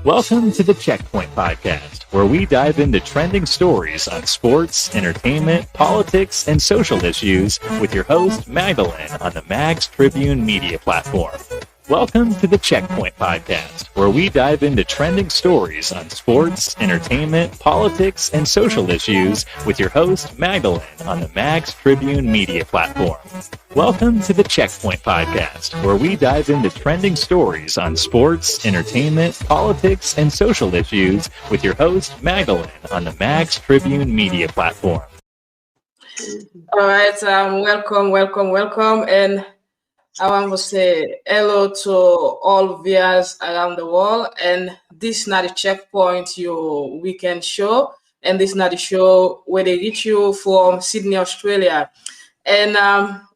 Welcome to the Checkpoint Podcast, where we dive into trending stories on sports, entertainment, politics, and social issues with your host, Magdalene, on the Mags Tribune media platform. Welcome to the Checkpoint Podcast, where we dive into trending stories on sports, entertainment, politics, and social issues with your host, Magdalene, on the Mags Tribune media platform. Welcome to the Checkpoint Podcast, where we dive into trending stories on sports, entertainment, politics, and social issues with your host, Magdalene, on the Mags Tribune media platform. All right, welcome. And I want to say hello to all viewers around the world. And this is not the Checkpoint, your weekend show. And this is not the show where they reach you from Sydney, Australia. And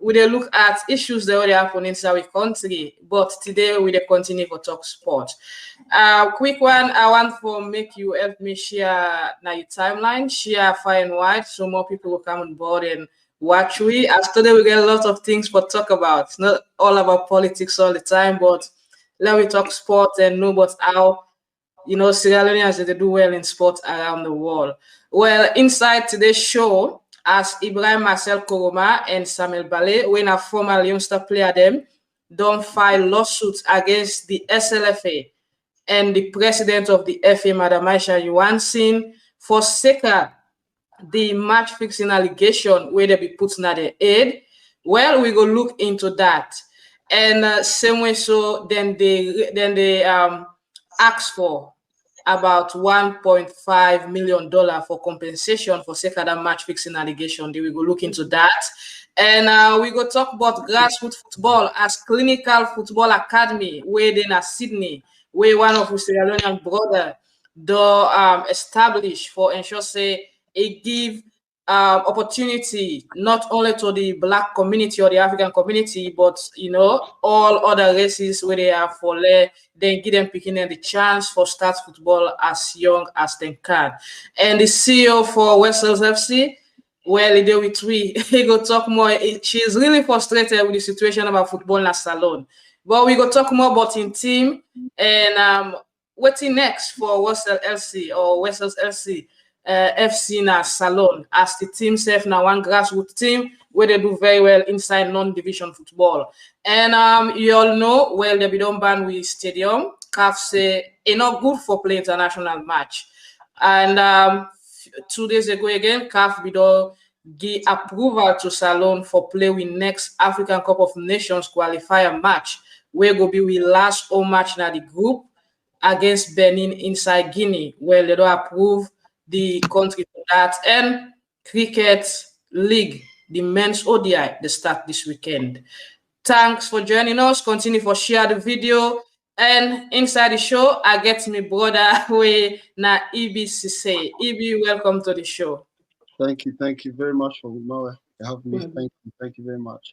we will look at issues that already happen inside our country. But today we will continue to talk sport. Quick one, I want to make you help me share now your timeline, share far and wide, so more people will come on board and watch we. As today we get a lot of things for talk about. It's not all about politics all the time, but let me talk sport and know about how, Sierra Leoneans, they do well in sport around the world. Well, inside today's show, as Ibrahim, Marcel, Koroma, and Samuel Ballay, when a former Leone Star player them don't file lawsuits against the SLFA and the president of the FA, Madam Aisha Yuansin, for Seka, the match fixing allegation where they be put in the aid. Well, we go look into that. And same way, so then they ask for about $1.5 million for compensation for second match fixing allegation. They will go look into that. And we go talk about grassroots football as clinical football academy where they in Sydney, where one of the Sierra Leonean brother do establish for ensure say it give opportunity not only to the Black community or the African community, but all other races where they are for then give them picking the chance for start football as young as they can. And the CEO for Wessels FC, well, he did with we. He go talk more. She's really frustrated with the situation about football in a salon. But we go talk more about in team and what's next for Wessels FC or Wessels FC. FC na Salon as the team self now one grassroots team where they do very well inside non-division football. And you all know, well, they be done ban with stadium. CAF say it's not good for play international match. And 2 days ago again, CAF be done give approval to Salon for play with next African Cup of Nations qualifier match. Where go be with last home match na the group against Benin inside Guinea. Well, they don't approve the country for that. And cricket league, the men's ODI, they start this weekend. Thanks for joining us. Continue for share the video. And inside the show, I get my brother way na Ibby Sesay. Ibby, welcome to the show. Thank you very much for having me. Thank you very much.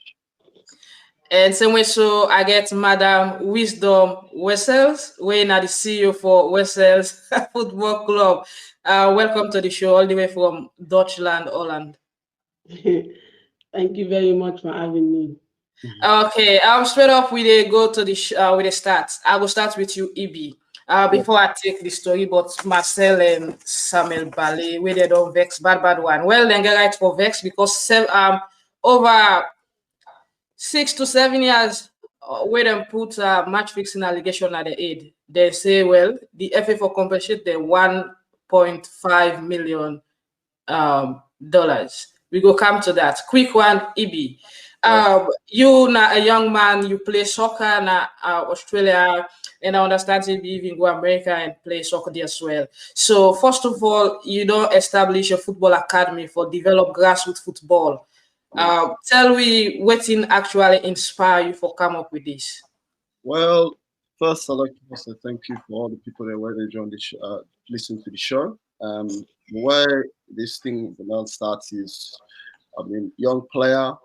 And same way, so I get Madam Wisdom Wessels, way now the CEO for Wessels Football Club. Welcome to the show, all the way from Dutchland, Holland. Thank you very much for having me. Okay, straight up we go to the with the stats. I will start with you, Ibby. Before I take the story about Marcel and Samuel Ballay, where they don't vex, bad one. Well, then get right for vex because over 6 to 7 years, where them put match fixing allegation at the aid. They say, well, the FA for compensate the $1.5 million dollars. We go come to that. Quick one, Ibby. You na a young man, you play soccer in Australia, and I understand you even go America and play soccer there as well. So first of all, you don't establish a football academy for develop grassroots football. Tell me what actually inspire you for come up with this. Well, first I'd like to say thank you for all the people that were joined this listen to the show. Where this thing now starts is young player,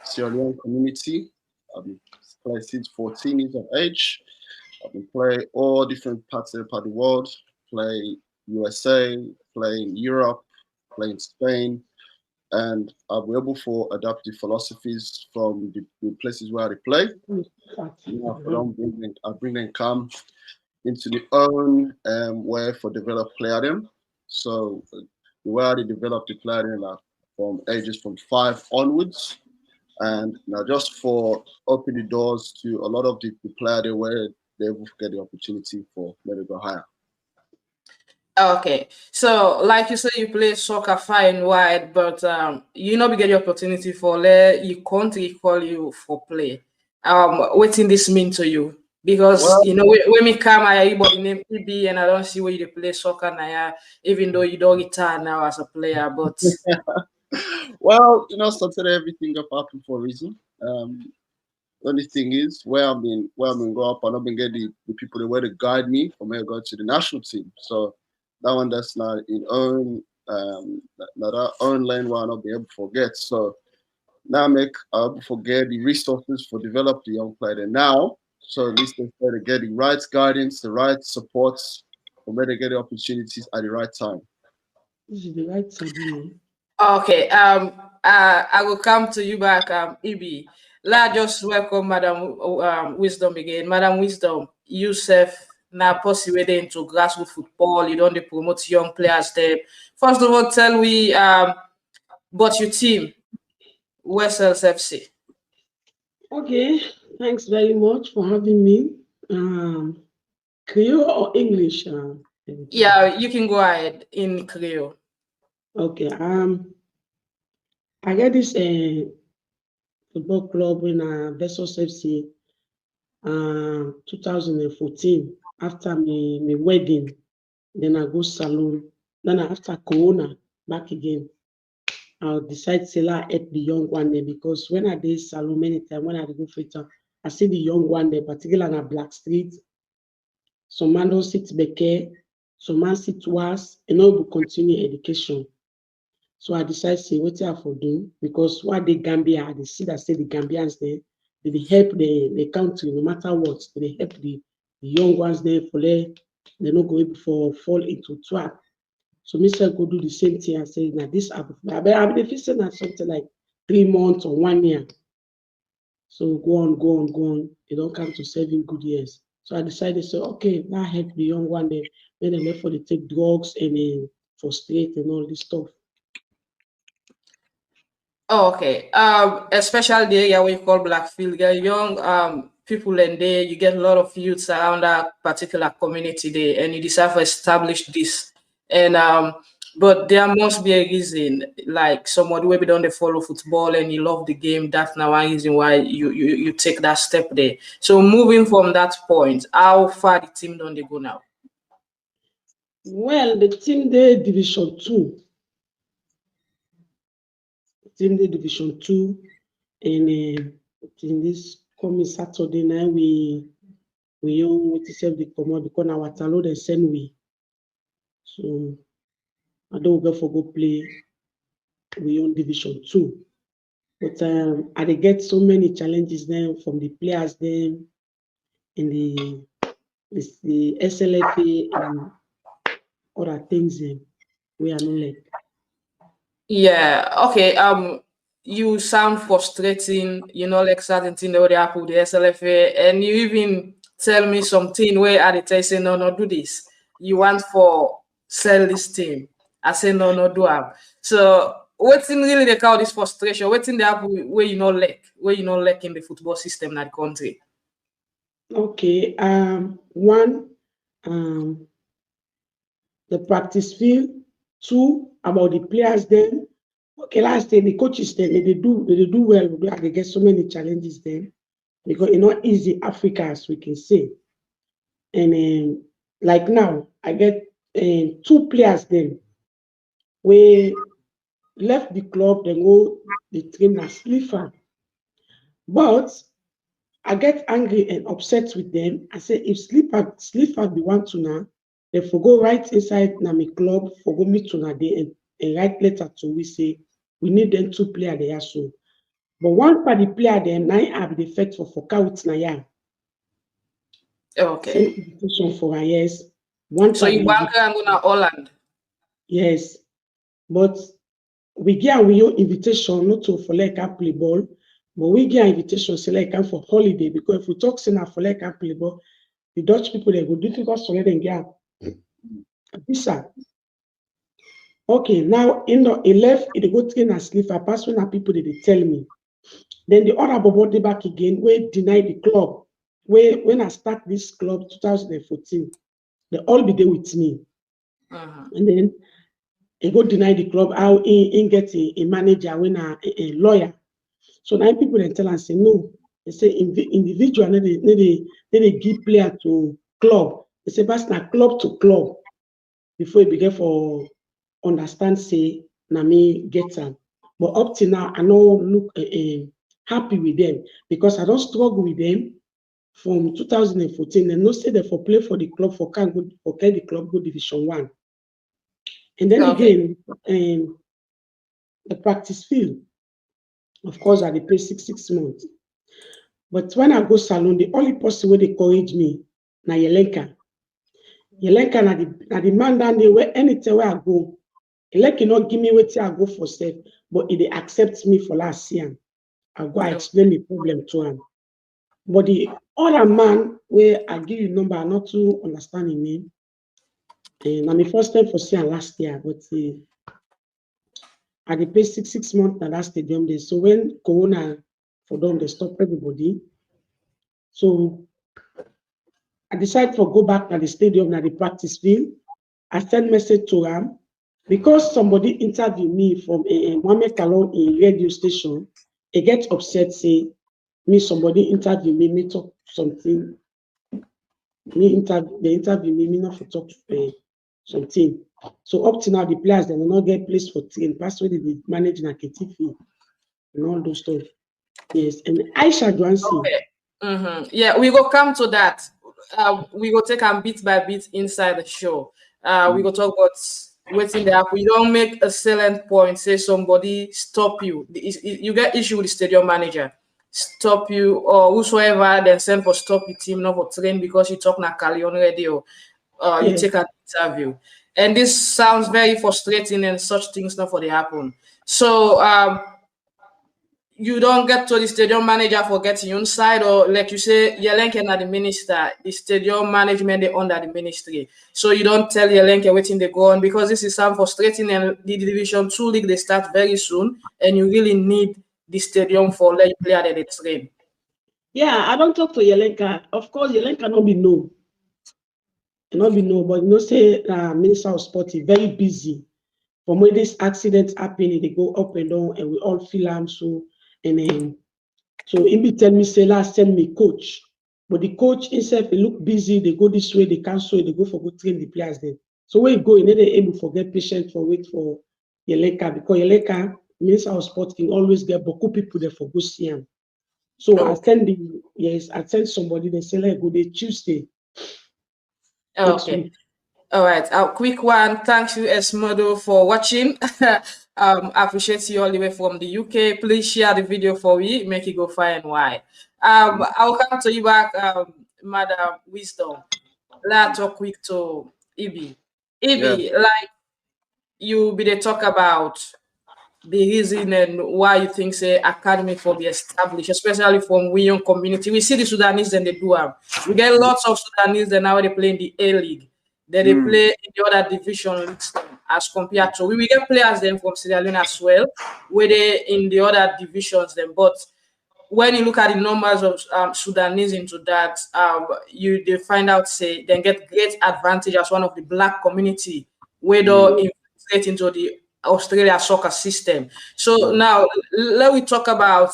Sierra Leone community. I've been playing since 14 years of age. I've been playing all different parts of the world, play USA, play in Europe, play in Spain. And I'll be able to adapt the philosophies from the places where I play. I bring them calm. into the own way for develop player them. So the way they develop the player them are from ages from 5 onwards. And now just for open the doors to a lot of the player they where they will get the opportunity for medical hire. Okay, so like you said, you play soccer far and wide, but you know we get the opportunity for your country call you for play. What in this mean to you? Because Well, you know when me come, I everybody name Ibby, and I don't see where you play soccer now. Even though you don't retire now as a player, but well, started everything up happened for a reason. The only thing is where I've been grow up, and I've been getting the people that were to guide me from here going to the national team. So that one that's not in own not our own lane where I'll not be able to forget. So now make I'll forget the resources for develop the young player now. So at least they try to get the right guidance, the right supports for where they get the opportunities at the right time. This is the right time. okay. I will come to you back, Ibby. Let's just welcome Madam Wisdom again. Madam Wisdom, Youssef, now possibly into grassroots football. You don't promote young players there. First of all, tell me about your team, Wessels FC. Okay, thanks very much for having me. Creole or English? Yeah, you can go ahead in Creole. Okay. I get this football club in Wessels FC 2014 after my wedding. Then I go salon. Then after Corona, back again. I'll decide to help the young one there because when I did salon many times, when I go for I see the young one there, particularly on Black Street. Some man don't sit beke, some man sit was, and all will continue education. So I decided to say what I for do because what the Gambia, they see that say the Gambians there, they help the country no matter what, they help the young ones there for they not go for fall into trap. So Mr. go do the same thing and say, now this I've been facing that something like 3 months or 1 year. So go on. They don't come to 7 good years. So I decided, so okay, now help the young one there. Then they left for they take drugs and frustrate and all this stuff. Oh, okay. Especially the area we call Blackfield, get young people in there. You get a lot of youths around that particular community there, and you decide to establish this. And but there must be a reason, like somebody maybe don't they follow football and you love the game. That's now one reason why you take that step there. So moving from that point, how far the team don't they go now? Well, the team there Division 2. Team the Division 2, and in this coming Saturday night we own to serve the command because our talo they send we. So I don't go for go play. We own Division 2, but I get so many challenges then from the players then in the SLFA and other things we are not like. Yeah, okay. You sound frustrating, you know, like certain thing that happen with the SLFA, and you even tell me something where I tell say no, do this. You want for sell this team. I say no, do am. So what's in really they call this frustration? What's in the happen where you not like in the football system in that country? Okay, one, the practice field. 2, about the players then. Okay, last day the coaches then they do well. They get so many challenges then because it's not easy Africa as we can say. And like now, I get 2 players then we left the club, then go the train as Sleeper. But I get angry and upset with them. I say if Sleeper be want to now, they for go right inside na my club for go meet to na day and write letter to we say we need them 2 players there so. But one part the player them 9 have the effect for count na ya. Okay. Same invitation for her, yes. One So you want to go to Holland? Yes, but we get our invitation not to for like play ball, but we get invitation say like for holiday because if we talk say na for like play ball, The Dutch people, they go difficult to let them get visa. Okay, now he left, he go train as sleep. I pass when people they tell me. Then the other bobo they back again, we deny the club. When I start this club 2014, they all be there with me. And then he go deny the club. How he get a manager when a lawyer. So now people then tell and say no. They say individual they give player to club. They say pass na club to club before it begin for understand say na me get them. But up till now I don't look happy with them because I don't struggle with them from 2014. And no say they for play for the club for can go for get the club go Division 1. And then again the practice field. Of course, I pay 6 months. But when I go salon, the only person where they encourage me, na Yelenka. Yelenka na the man down there where anytime where I go, Yelenka not give me what I go for self, but they accept me for last year. I go I explain the problem to him. But the other man where I give you number, not to understand him name. And I'm the first time for seeing last year, but I pay 6 months at that stadium there. So when Corona for them, they stop everybody. So I decided to go back to the stadium at the practice field. I sent message to him because somebody interviewed me from a Mohammed Kalon in radio station. He gets upset, say me somebody interview me talk something. They interview me not for talk something. So up to now, the players they will not get placed for train. Past where they manage na KTV and all those stuff. Yes, and Aisha Dwansi. Okay. Yeah, we go come to that. We go take them bit by bit inside the show. We go talk about waiting there. We don't make a salient point. Say somebody stop you. You get issue with the stadium manager. Stop you or whosoever then send for stop your team not for train because you talk na Kali on radio. You take an interview. And this sounds very frustrating and such things not for they happen. So you don't get to the stadium manager for getting inside, or like you say, Yelenke na the minister, the stadium management they under the ministry. So you don't tell Yelenke waiting they go on because this is some frustrating and the Division 2 league they start very soon and you really need the stadium for let you play at the train. Yeah, I don't talk to Yelenka. Of course, Yelenka not be no. Not be no, but you know, say Minister of Sport is very busy. From when this accident happen, they go up and down, and we all feel them. So and then so Ibby tell me say last send me coach, but the coach himself he look busy. They go this way, they cancel, they go for go train the players then. So when you go, you know they able to get patient for wait for Yelenka because Yelenka Minister of Sport can always get beaucoup people there for go see him. So I send somebody. They say like go day Tuesday. Okay. All right. A quick one. Thank you, Esmodo, for watching. I appreciate you all the way from the UK. Please share the video for me. Make it go far and wide. I'll come to you back, Madam Wisdom. Let's talk quick to Ibby. Ibby, like you be the talk about the reason and why you think say academy for be established, especially from we young community. We see the Sudanese and they do them. We get lots of Sudanese and now they play in the A League. Then they play in the other division leagues as compared to we get players then from Sierra Leone as well, where they in the other divisions then. But when you look at the numbers of Sudanese into that, they find out say they get great advantage as one of the black community where they infiltrate into the Australia soccer system. So now let we talk about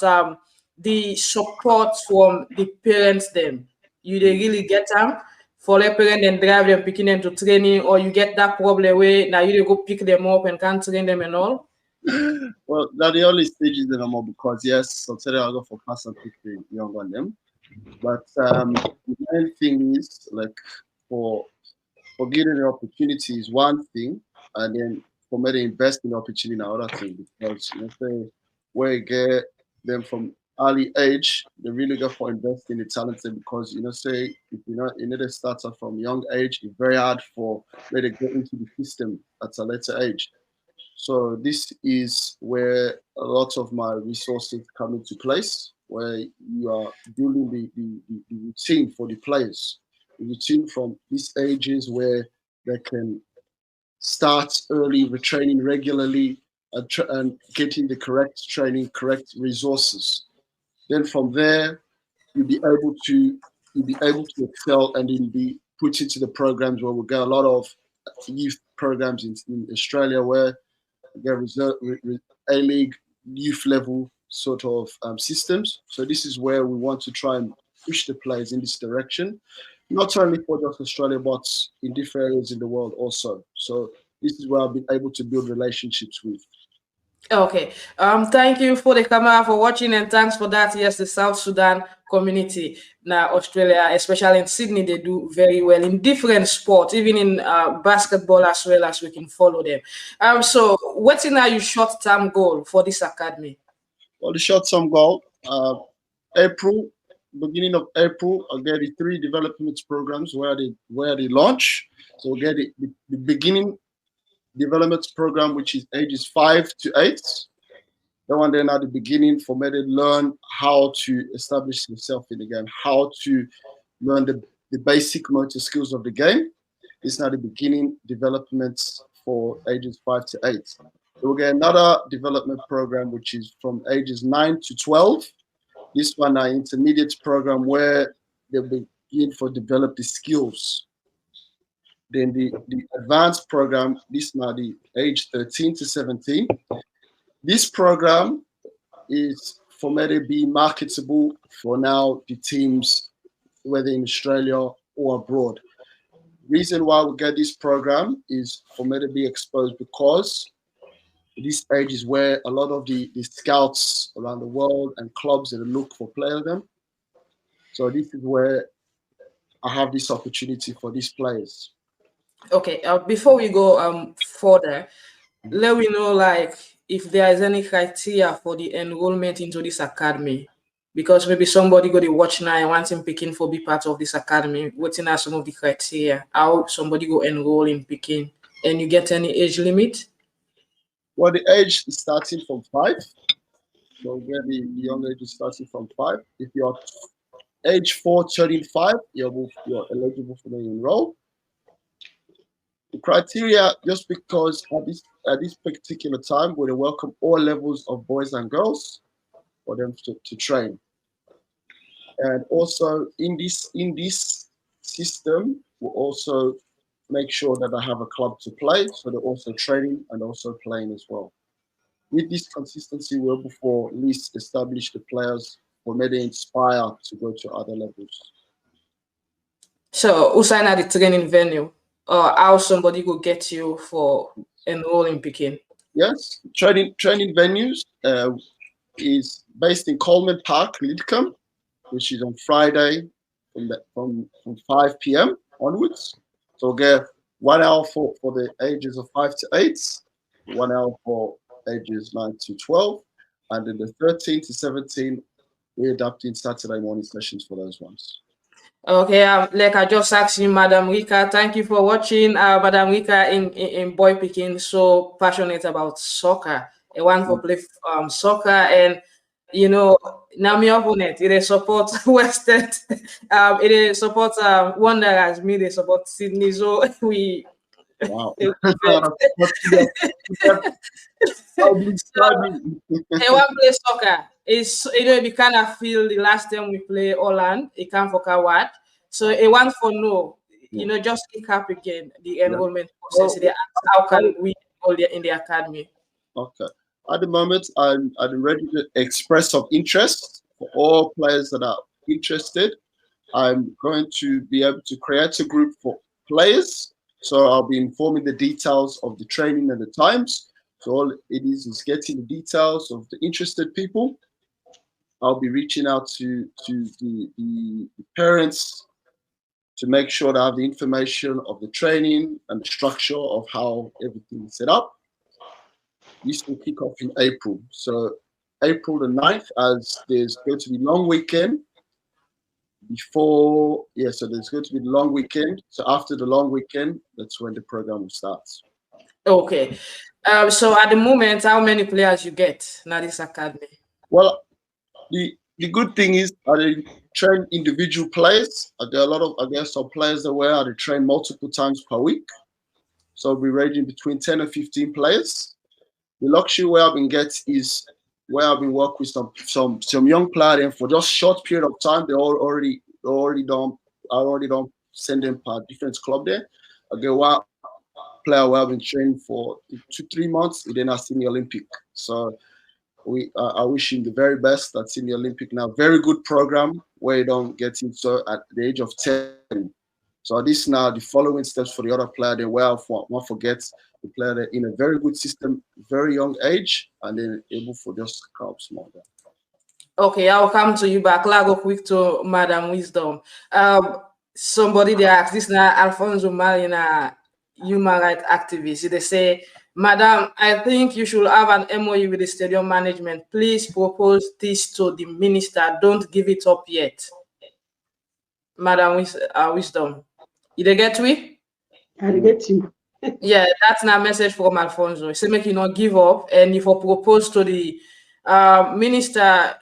the support from the parents them. You they really get them for their parents and drive them picking them to training, or you get that problem where now you go pick them up and can't train them and all? Well, now the only stages that I'm on because yes, I'll tell you I'll go for pass and pick the young on them. But the main thing is like for getting the opportunity is one thing, and then for me to invest in the opportunity in another thing because you know say where you get them from early age, they really go for investing in talented because you know say if you need to start from young age, it's very hard for them to get into the system at a later age. So this is where a lot of my resources come into place, where you are building the routine for the players. routine from these ages where they can start early, retraining regularly, and getting the correct training, correct resources. Then from there, you'll be able to excel, and then be put into the programs where we get a lot of youth programs in Australia where we get A-League, youth level sort of systems. So this is where we want to try and push the players in this direction, not only for just Australia, but in different areas in the world also. So this is where I've been able to build relationships with. Okay. Thank you for the camera for watching, and thanks for that. Yes, the South Sudan community now, Australia, especially in Sydney, they do very well in different sports, even in basketball as well, as we can follow them. So what's in your short-term goal for this academy? Well, the short-term goal, April, beginning of April, I'll get the 3 development programs where they launch. So we'll get the beginning development program, which is ages 5 to 8. That one then at the beginning for me to learn how to establish yourself in the game, how to learn the basic motor skills of the game. This is now the beginning development for ages 5 to 8. We'll get another development program, which is from ages 9 to 12. This one, an intermediate program where they begin to develop the skills. Then the advanced program, this now the age 13 to 17. This program is for me to be marketable for now the teams, whether in Australia or abroad. Reason why we get this program is for me to be exposed, because this age is where a lot of the scouts around the world and clubs that look for players them. So this is where I have this opportunity for these players. Okay, before we go further, let me know like if there is any criteria for the enrollment into this academy, because maybe somebody go to watch now and wants him picking for be part of this academy. What's in some of the criteria? How somebody go enroll in picking, and you get any age limit? Well, the age is starting from 5. So where the young age is starting from 5. If you're age 4 turning 5, you're eligible for the enroll. The criteria, just because at this particular time, we welcome all levels of boys and girls for them to train. And also in this system, we'll also make sure that I have a club to play, so they're also training and also playing as well. With this consistency, we're able to at least establish the players for me to inspire to go to other levels. So, Usain at the training venue, or how somebody will get you for enrolling picking? Yes, training venues is based in Coleman Park, Lidcombe, which is on Friday from 5 p.m. onwards. So we'll get 1 hour for the ages of 5 to 8, 1 hour for ages 9 to 12, and then the 13 to 17, we're adapting Saturday morning sessions for those ones. Okay, like I just asked you, Madam Rika, thank you for watching. Madam Rika in boy picking, so passionate about soccer. I want to play soccer, and you know, now my opponent, it is support Western, it is support Wanderers, me they support Sydney, so we. Wow. They want to play soccer. It's we kind of feel the last time we play Holland, it can't forget what. So it wants for no, just pick up again the enrollment process. They ask how can we enroll in the academy? Okay. At the moment, I'm ready to express of interest for all players that are interested. I'm going to be able to create a group for players. So I'll be informing the details of the training and the times. So all it is getting the details of the interested people. I'll be reaching out to the parents to make sure that I have the information of the training and the structure of how everything is set up. This will kick off in April. So April the 9th, as there's going to be long weekend so there's going to be the long weekend. So after the long weekend, that's when the program will start. Okay. So at the moment, how many players you get now this academy? Well, the good thing is train individual players. I get some players that where they train multiple times per week. So we ranging between 10 and 15 players. The luxury where I've been is where I've been working with some young players, and for just short period of time, I already don't send them per different club there. I get one player where I've been training for 2-3 months, and then I seen the Olympic. So I wish him the very best. That's in the Olympic now. Very good program where you don't get into at the age of 10. So this now the following steps for the other player. Then won't forget the player that in a very good system, very young age, and then able for just come small. Okay, I'll come to you back. I'll go quick to Madam Wisdom. Somebody they asked this now, Alfonso Marina, human rights activist. They say, Madam, I think you should have an MOU with the stadium management. Please propose this to the minister. Don't give it up yet. Madam Wisdom. Did they get me? I get you. Yeah, that's not a message from Alfonso. He said, make you not give up. And if you propose to the minister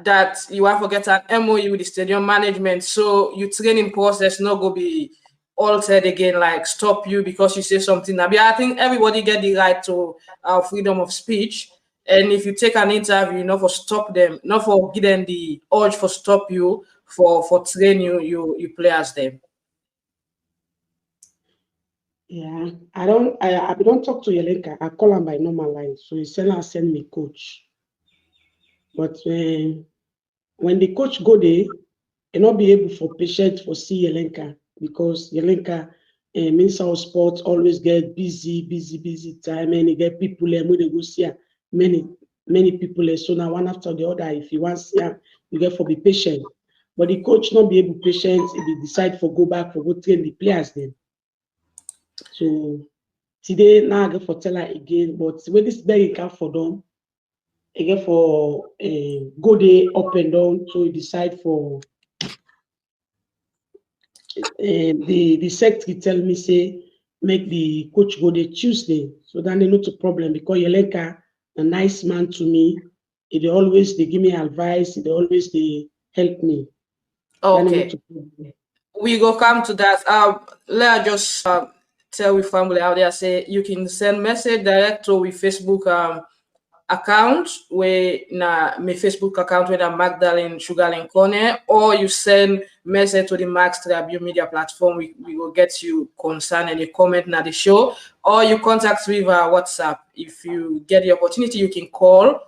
that you have to get an MOU with the stadium management, so your training process not go be altered again, like stop you because you say something. I think everybody get the right to freedom of speech. And if you take an interview, not for stop them, not for give them the urge for stop you, for train you players them. Yeah, I don't talk to Yelenka. I call him by normal line. So he send me coach. But when the coach go there, he not be able for patient for see Yelenka because Yelenka Minister of Sports always get busy time, and he get people and when they go see many people. So now one after the other, if you want to see him, you get for be patient. But the coach not be able patient if he decide for go back for go train the players then. So today now I get for tell her again, but when this begging come for them, again for go there up and down, so you decide for the secretary tell me say make the coach go there Tuesday, so then they not a problem because Yelenka a nice man to me. They always they give me advice. They always they help me. Okay, we go come to that. Let us just tell we family out there say you can send message direct to we Facebook account where na my Facebook account where Magdalene Sugarlane Corner, or you send message to the Max Tribune media platform. We will get you concern and you comment na the show, or you contact with WhatsApp. If you get the opportunity, you can call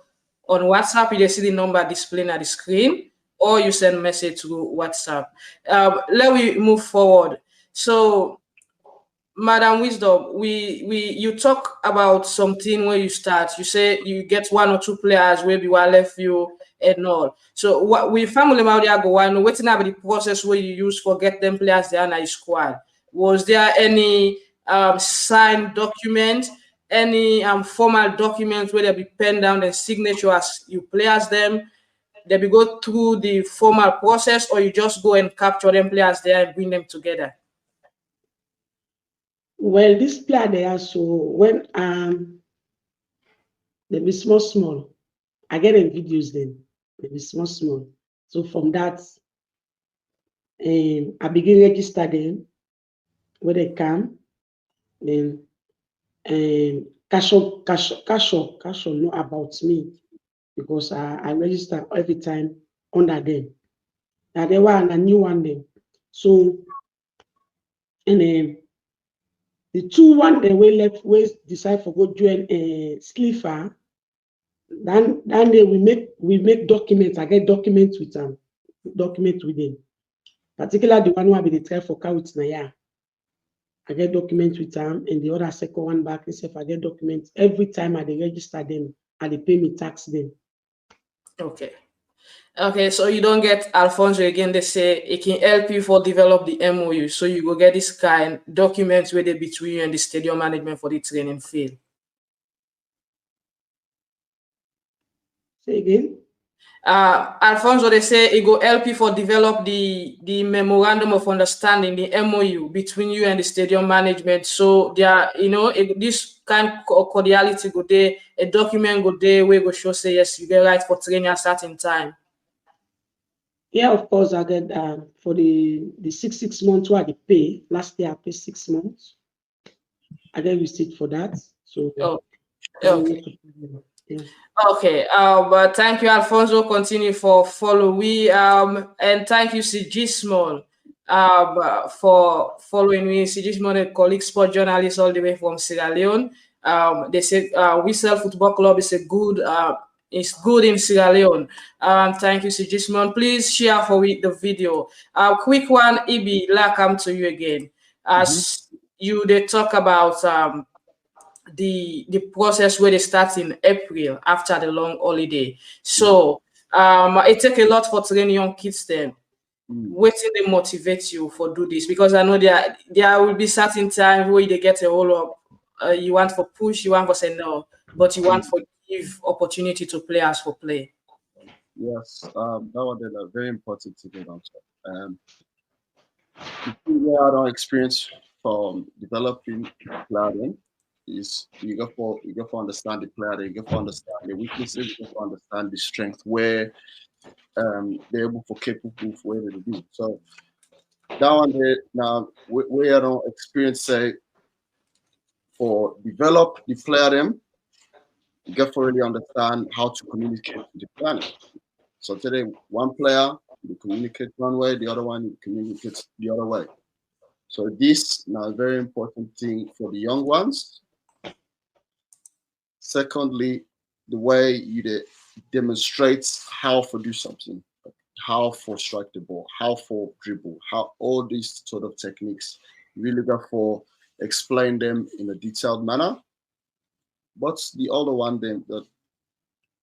on WhatsApp. You see the number displaying at the screen, or you send message to WhatsApp. Let me move forward. So, Madam Wisdom, you talk about something where you start. You say you get 1 or 2 players where you are left you and all. So what we family out there go on, what's about the process where you use for get them players there in your squad? Was there any signed document, any formal document where they be penned down and signature as you players them? They be go through the formal process, or you just go and capture them players there and bring them together? Well, this player they are so when they be small, I get in videos then they be small. So from that, I begin register them where they come. Then cash know about me because I register every time under them. Now they were a new one then. So and the 2-1 they will left we decide for go join SLFA. Then they we make documents. I get documents with them. Particularly the one who I be the try for car with Naya. I get documents with them, and the other second one back itself I get documents every time I register them and they pay me tax them. Okay, so you don't get Alfonso again. They say it can help you for develop the MOU, so you go get this kind documents where they between you and the stadium management for the training field. Say again. Alfonso, they say it go help you for develop the memorandum of understanding, the MOU between you and the stadium management. So there, this kind of cordiality go there, a document go there where go show say yes, you get right for training at a certain time. Yeah, of course, I get for the 6 months where I pay. Last year I paid 6 months. I get receipt for that. So Oh, not okay. a problem. Yeah. Okay, but thank you, Alfonso. Continue for follow we and thank you, Sigismond, for following me. Sigismond, a colleague sport journalist all the way from Sierra Leone. They say Wessels Football Club is a good it's good in Sierra Leone. Thank you, Sigismond. Please share for the video. Quick one, Ibby, welcome to you again. As you they talk about the process where they start in April after the long holiday. So it take a lot for training young kids then. Waiting they motivate you for do this because I know there will be certain times where they get a hold up. You want for push, you want for say no, but you want for give opportunity to players for play. Yes, that one is a very important to get on. The thing where I don't experience from developing planning is you got to understand the player, you got to understand the weaknesses, you got to understand the strength where they're able for capable for where they do. So that one there now where I don't experience say for develop the player them, you got to really understand how to communicate with the planet. So today one player you communicate one way, the other one you communicate the other way. So this now a very important thing for the young ones. Secondly, the way you demonstrate how to do something, how for strike the ball, how for dribble, how all these sort of techniques really got for explain them in a detailed manner. But the other one, then the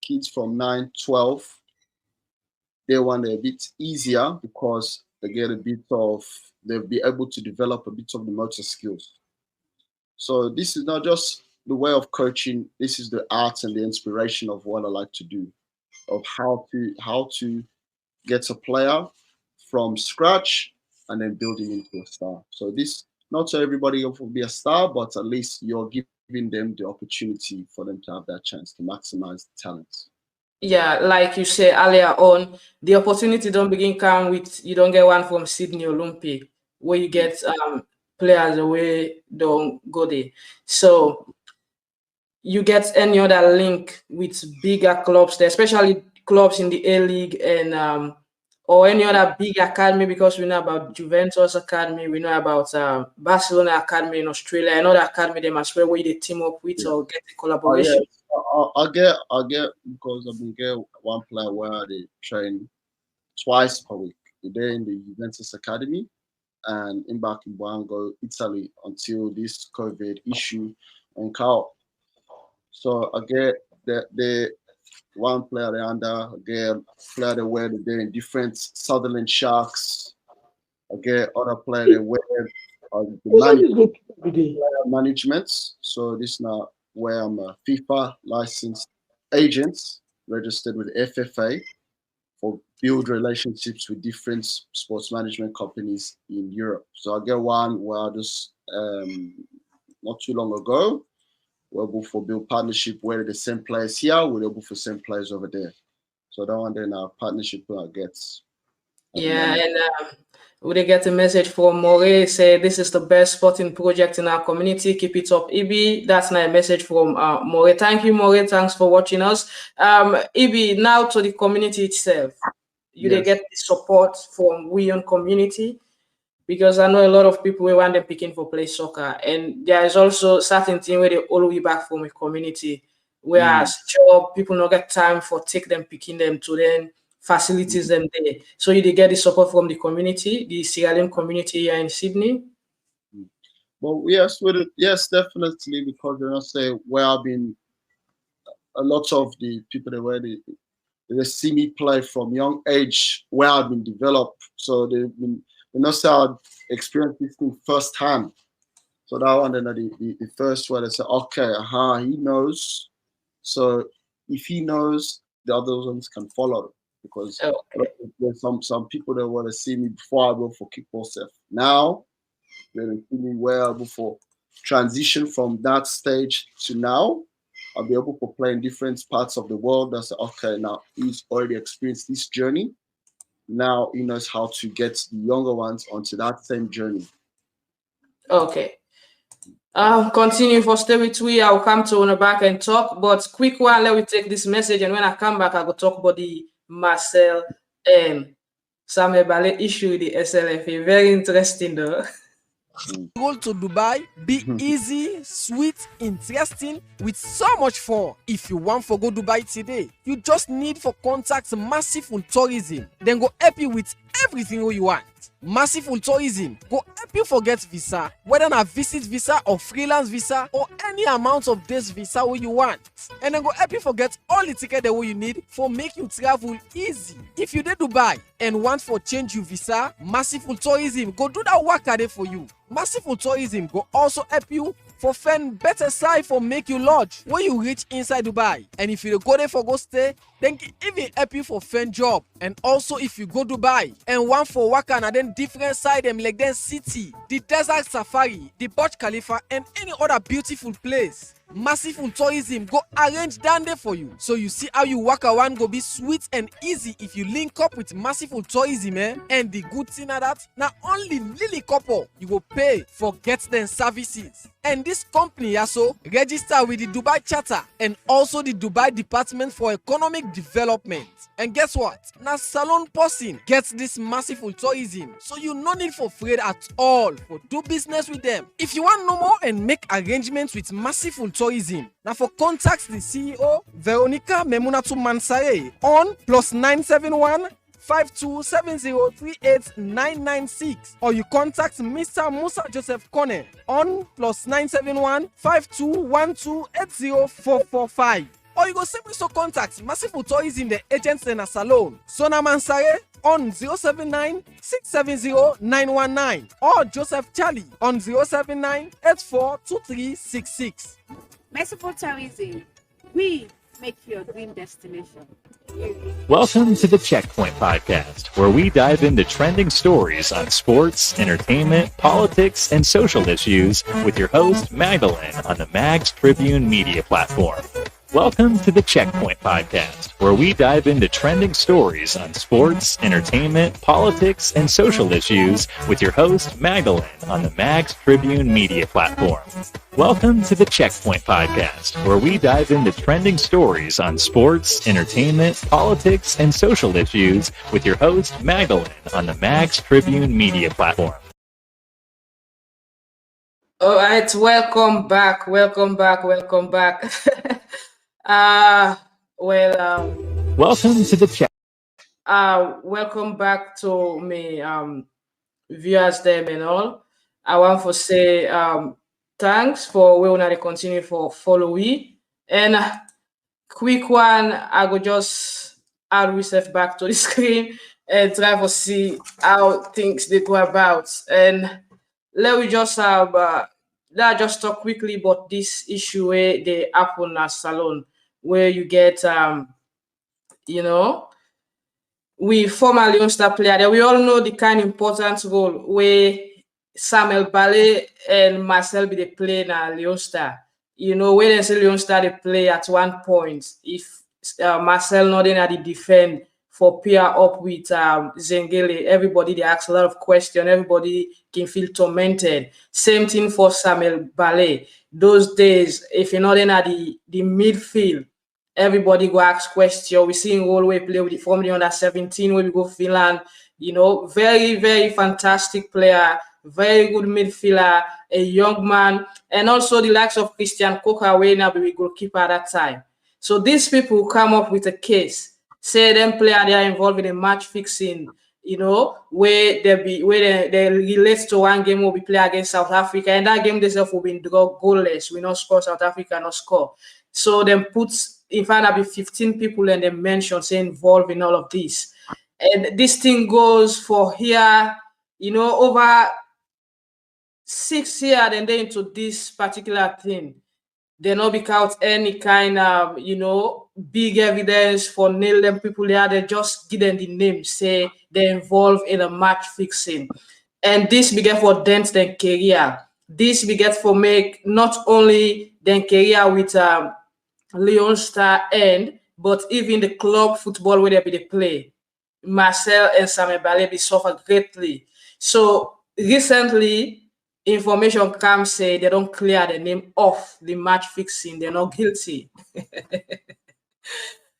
kids from 9, 12, they want it a bit easier because they get a bit of they'll be able to develop a bit of the motor skills. So this is not just the way of coaching. This is the art and the inspiration of what I like to do, of how to get a player from scratch and then build him into a star. So this not so everybody will be a star, but at least you're giving them the opportunity for them to have that chance to maximize the talents. Yeah, like you said earlier on, the opportunity don't begin come with you don't get one from Sydney Olympic where you get players away don't go there. So you get any other link with bigger clubs there, especially clubs in the A League and or any other big academy because we know about Juventus Academy, we know about Barcelona Academy in Australia, another academy them as well where they team up with or get a collaboration. I get because I've been get one player where they train twice per week. They're in the Juventus Academy and in back in Buango, Italy until this COVID issue and Cal. So I get the one player they under, I get player they wear they're in different Sutherland Sharks. I get other player they wear the player management. So this now where I'm a FIFA licensed agent registered with FFA for build relationships with different sports management companies in Europe. So I get one where I just not too long ago we're able to build partnership where the same players here, we're able for same players over there. So that one then our partnership gets. Yeah, and we get a message from More say this is the best sporting project in our community. Keep it up, Ibby. That's my message from More. Thank you, More. Thanks for watching us. Ibby, now to the community itself. You yes. Get the support from we on community because I know a lot of people we want them picking for play soccer, and there is also certain thing where they all way back from a community. Whereas job people not get time for take them picking them to then facilities them there. So you get the support from the community, the Sierra Leone community here in Sydney. Well, yes, definitely, because you know, say where I've been, a lot of the people that were they see me play from young age where I've been developed. So they've been, you know, say I've experienced this thing firsthand. So that one, then the first one, they say, okay, he knows. So if he knows, the other ones can follow because there's some people that want to see me before I go for kickball stuff. Now they're see me well before transition from that stage to now. I'll be able to play in different parts of the world. That's okay. Now he's already experienced this journey. now he knows how to get the younger ones onto that same journey. Okay. Continue for stay with we. I'll come to on the back and talk, but quick one, let me take this message, and when I come back, I will talk about the Marcel and Samuel Ballay issue with the SLFA. Very interesting though. Go to Dubai, be easy, sweet, interesting, with so much fun. If you want for go Dubai today, you just need for contact Massive Tourism. Then go help you with everything you want. Massive Tourism go help you forget visa, whether na visit visa or freelance visa or any amount of days visa what you want. And then go help you forget all the ticket that you need for make you travel easy. If you did Dubai and want for change your visa, Massive Tourism go do that work there for you. Massive Tourism go also help you for find better side for make you lodge when you reach inside Dubai. And if you go there for go stay, then even help you for find job. And also if you go Dubai and want for work and then different side them like then city, the desert safari, the Burj Khalifa and any other beautiful place, Massive Tourism go arrange down there for you. So you see how you walk around go be sweet and easy if you link up with Massive Tourism, eh? And the good thing is that not only Lily couple you go pay for get them services. And this company also register with the Dubai Charter and also the Dubai Department for Economic Development. And guess what? Now salon person gets this Massive Tourism. So you no need for afraid at all for do business with them. If you want no more and make arrangements with Massive Tourism, now for contact the CEO Veronica Memunatu Mansaye on +971 52703896, or you contact Mr. Musa Joseph Kone on +971 5212804445, or you go simply so contact Massive Tourism the agents in a salon Sona Mansare on 079 670 919, or Joseph Charlie on 079 842366. Massive Tourism, we make your dream destination. Welcome to the Checkpoint Podcast, where we dive into trending stories on sports, entertainment, politics, and social issues with your host, Magdalene, on the Mags Tribune media platform. Welcome to the Checkpoint Podcast, where we dive into trending stories on sports, entertainment, politics, and social issues with your host, Magdalene, on the Mags Tribune media platform. Welcome to the Checkpoint Podcast, where we dive into trending stories on sports, entertainment, politics, and social issues with your host, Magdalene, on the Mags Tribune media platform. All right, welcome back. Welcome to the chat. Welcome back to me, viewers them and all. I want to say thanks for we want to continue for follow we, and quick one. I go just add myself back to the screen and try to see how things they go about. And let me just have let's just talk quickly about this issue where they happen at salon, where you get we former Leone Star player that we all know the kind of important role where Samuel Ballay and Marcel be they play in Leone Star. When they say Leone Star they play at one point, if Marcel not in at the defend for pair up with Zengele, everybody they ask a lot of questions, everybody can feel tormented. Same thing for Samuel Ballay. Those days, if you're not in at the midfield, everybody go ask questions. We see all way play with the formerly under 17 where we go Finland. Very, very fantastic player, very good midfielder, a young man, and also the likes of Christian Coca, where now we goalkeeper at that time. So these people come up with a case. Say them player they are involved in a match fixing, where they relate to one game will be play against South Africa, and that game themselves will be goalless. We not score, South Africa not score. So then puts in fact there'll be 15 people and they mention say involved in all of this. And this thing goes for here, over 6 years and then into this particular thing. They not because any kind of, big evidence for nail them people there. They just give them the name, say they're involved in a match fixing. And this began for dent their career. This began for make not only their career with Leone Star end, but even the club football where they play. Marcel and Same Ballay be suffer greatly. So recently, information comes say they don't clear the name off the match fixing. They're not guilty.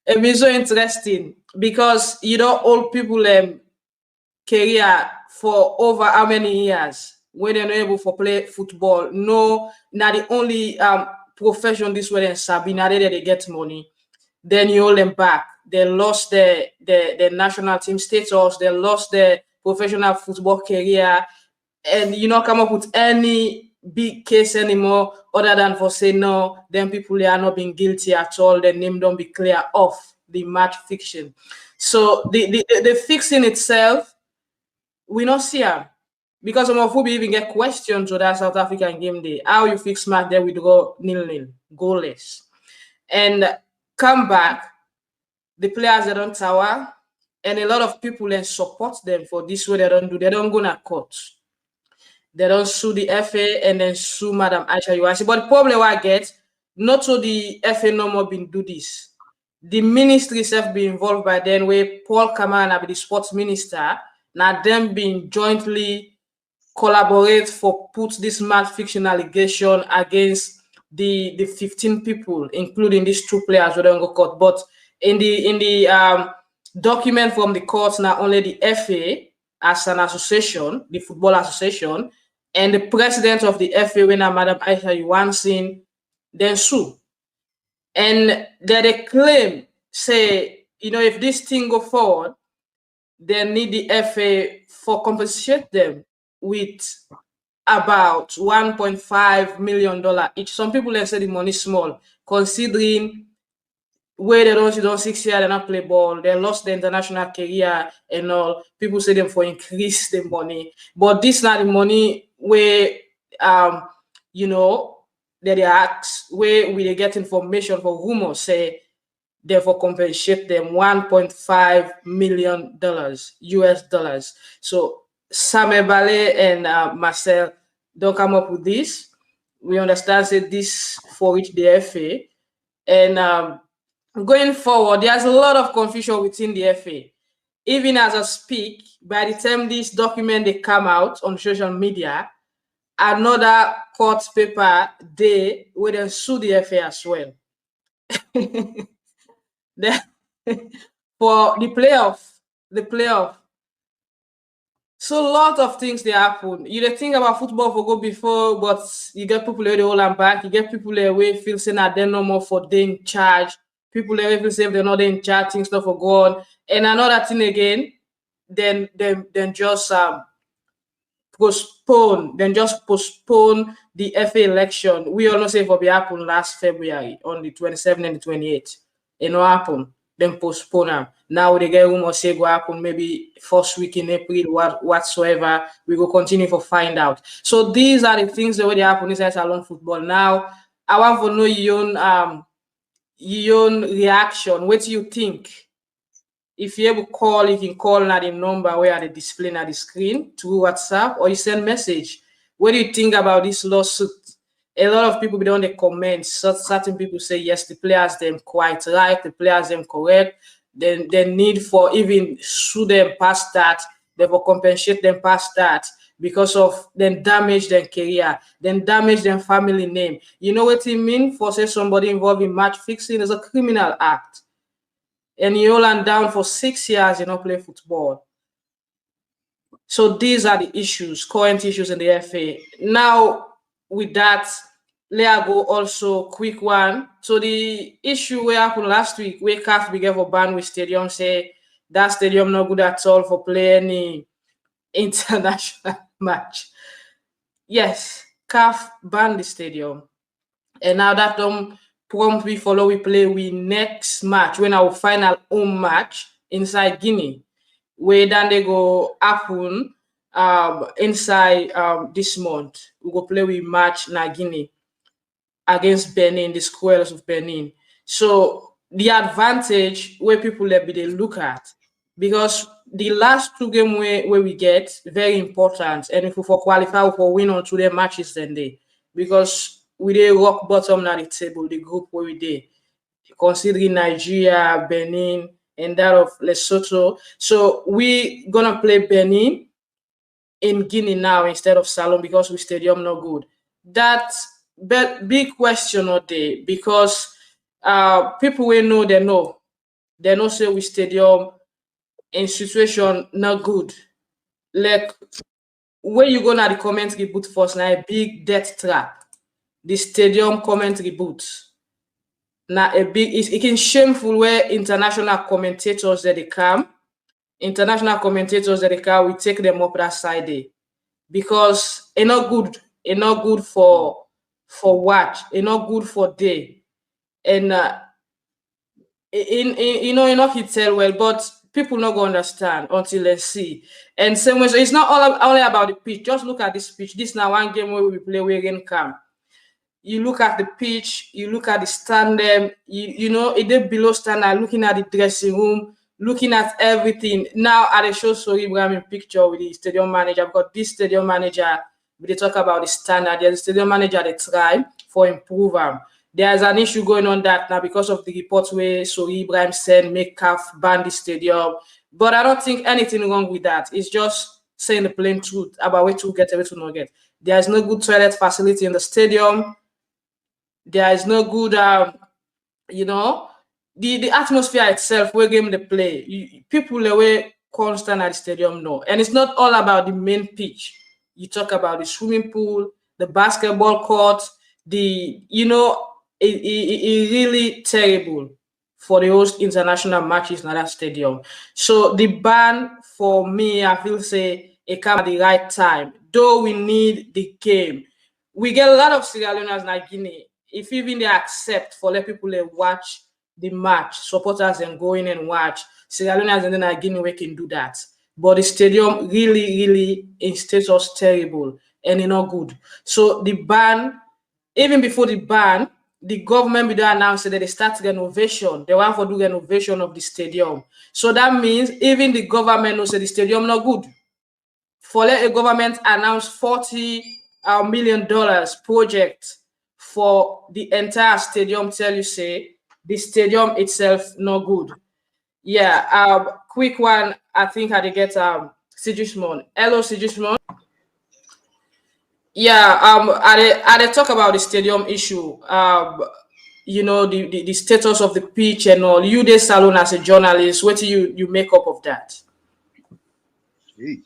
It be so interesting because old people career for over how many years when they're not able to play football. No, not the only profession this way in Sabina they get money. Then you hold them back. They lost the national team status. They lost their professional football career, and come up with any big case anymore other than for say no. Then people are not being guilty at all. Their name don't be clear off the match fiction. So the fixing itself, we not see them because some of who even get questions to that South African game day. How you fix match? Then we go 0-0, goalless, and come back. The players they don't tower, and a lot of people then support them for this way they don't do. They don't go to court. They don't sue the FA and then sue Madam Aisha Yuasi. But the problem I get, not so the FA no more been do this. The ministry self be involved by then where Paul Kamana be the sports minister. Now them being jointly collaborate for put this match fiction allegation against the 15 people, including these 2 players who don't go court. But in the document from the courts, not only the FA as an association, the football association, and the president of the FA, when Madam Aisha Yuansin, then sue. And they claim, say, if this thing go forward, they need the FA for compensate them with about $1.5 million each. Some people they say the money small, considering where they don't 6 years, they not play ball, they lost the international career and all. People say them for increase the money, but this not the money where that they ask where we get information for rumors say therefore compensate them $1.5 million US dollars. So Same Ballay and Marcel don't come up with this. We understand that this for which the FA and going forward, there's a lot of confusion within the FA. Even as I speak, by the time this document they come out on social media, another court paper they will then sue the FA as well. For the playoff. So a lot of things they happen. You think about football for go before, but you get people where they hold them back. You get people where feel saying that they're no more for they in charge. People where feel say they're not in charge, things not for go on. And another thing again, then just postpone the FA election. We all know say for be happen last February on the 27th and the 28th. It no happen. Then postpone them. Now they get rumor say go happen maybe first week in April, whatsoever. We go continue for find out. So these are the things that way they happen inside salon football. Now I want to know your own reaction. What do you think? If you ever call, you can call now the number where they display on the screen through WhatsApp or you send message. What do you think about this lawsuit? A lot of people don't comment. Certain people say yes, the players them quite right, the players them correct. Then they need for even sue them past that, they will compensate them past that because of then damage their career, then damage their family name. You know what it means for say somebody involved in match fixing is a criminal act. And you hold down for 6 years, you don't play football. So these are the issues, current issues in the FA. Now, with that, let go also quick one. So the issue where happened last week, where CAF began for ban with stadium, say that stadium not good at all for playing any international match. Yes, CAF banned the stadium. And now that promptly follow we play we next match when our final home match inside Guinea, where then they go happen inside this month. We go play we match na Guinea against Benin, the Squirrels of Benin. So the advantage where people they look at, because the last 2 games where we get very important, and if we for qualify for win on 2 their matches then they, because we dey rock bottom at the table, the group where we did, considering Nigeria, Benin, and that of Lesotho. So we gonna play Benin in Guinea now instead of Salon because we stadium no good. That big question all day because people will know they know say we stadium in situation not good. Like where you go now the commentary boot first now a big death trap. The stadium commentary boot. Now a big it can shameful where international commentators that they come. International commentators that they come, we take them up that side there. Because it's not good for watch, it's not good for day. And you know, enough you tell well, but people not gonna understand until they see. And same way, so it's not only about the pitch. Just look at this pitch. This now one game where we play where again come. You look at the pitch, you look at the standard, you know, it is below standard, looking at the dressing room, looking at everything. Now at the show sorry Ibrahim picture with the stadium manager, because this stadium manager, we talk about the standard, there's a stadium manager they try for improve them. There's an issue going on that now because of the reports where sorry Ibrahim said make CAF ban the stadium. But I don't think anything wrong with that. It's just saying the plain truth about where to get and where to not get. There's no good toilet facility in the stadium. There is no good, you know, the atmosphere itself where game they play. People away constant at the stadium no, and it's not all about the main pitch. You talk about the swimming pool, the basketball court, you know, it really terrible for the host international matches in that stadium. So the ban for me, I feel say it come at the right time. Though we need the game, we get a lot of Sierra Leoneans like Guinea. If even they accept for let people watch the match, supporters and go in and watch, Sierra Leoneans and then Guinea we can do that. But the stadium really in status terrible and it's not good. So the ban, even before the ban, the government will announce that they start renovation. They want to do renovation of the stadium. So that means even the government knows that the stadium not good. For let a government announce $40 million project for the entire stadium, tell you say the stadium itself no good. Yeah, quick one. I think I did get Sigismond. Hello, Sigismond. Yeah, I did talk about the stadium issue. You know, the status of the pitch and all. You did Salon as a journalist. What do you make up of that? Hey.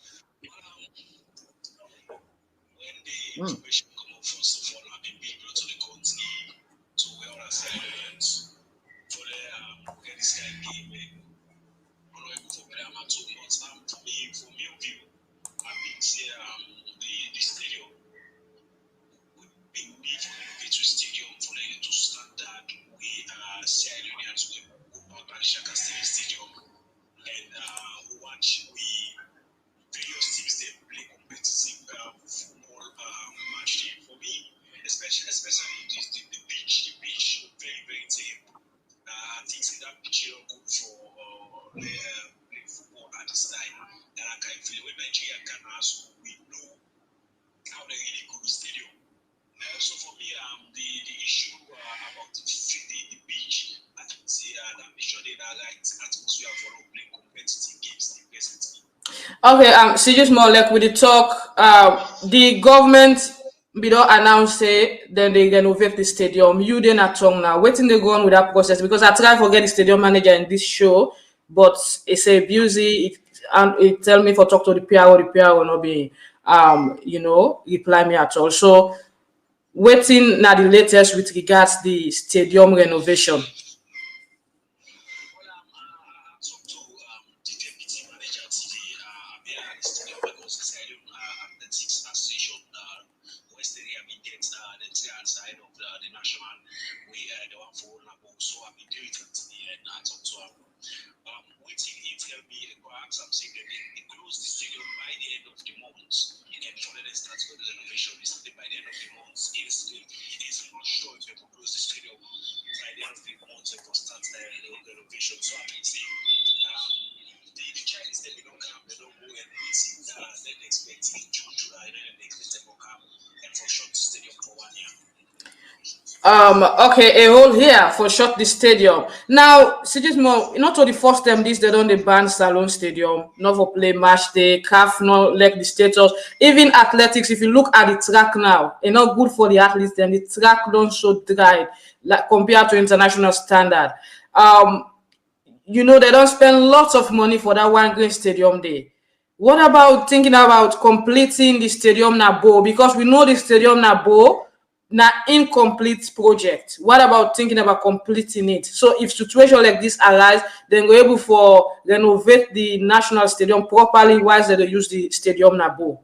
Okay, so just more like with the talk, the government we don't announce it, then they renovate the stadium. You then at tongue now. Waiting they go on with that process because I try to get the stadium manager in this show, but it's a busy and it tell me for talk to the PR will not be you know, reply me at all. So waiting now the latest with regards the stadium renovation. Okay, a hole here for short the stadium. Now, Sigismund, not for the first time this they don't they ban Salon Stadium, not for play match day, calf no like the status. Even athletics, if you look at the track now, it's not good for the athletes, then the track don't so dry like compared to international standard. They don't spend lots of money for that one green stadium day. What about thinking about completing the stadium Nabo? Because we know the stadium Nabo na incomplete project. What about thinking about completing it? So if situation like this arise, then we're able for renovate the national stadium properly whilst they use the stadium Nabo.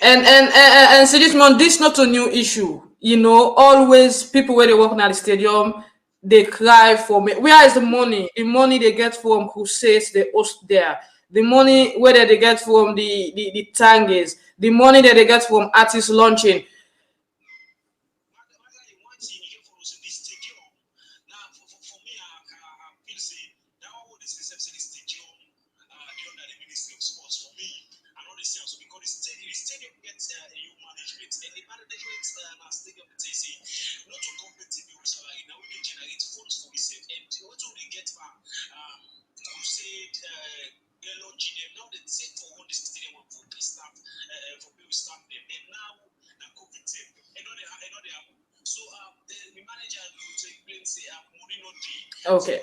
And Sigismund, this is not a new issue. Always people where they work at the stadium, they cry for me. Where is the money? The money they get from crusades, they host there. The money where they get from the tangies, the money that they get from artists launching. Okay.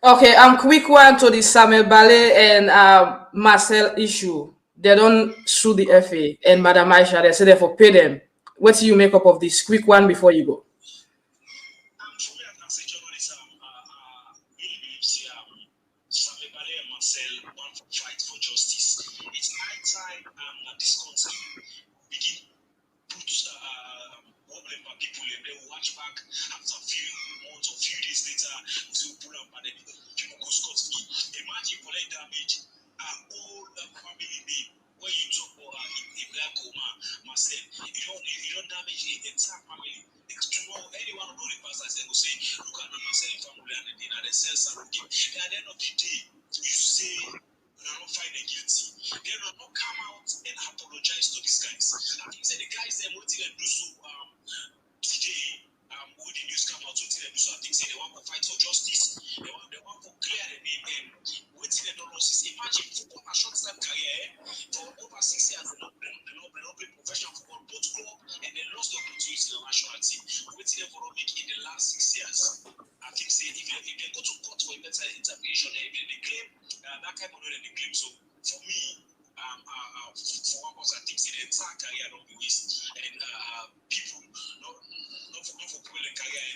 Okay, quick one to the Samuel Ballay and Marcel issue. They don't sue the FA and Madam Aisha, they say they for pay them. What do you make up of this? Quick one before you go.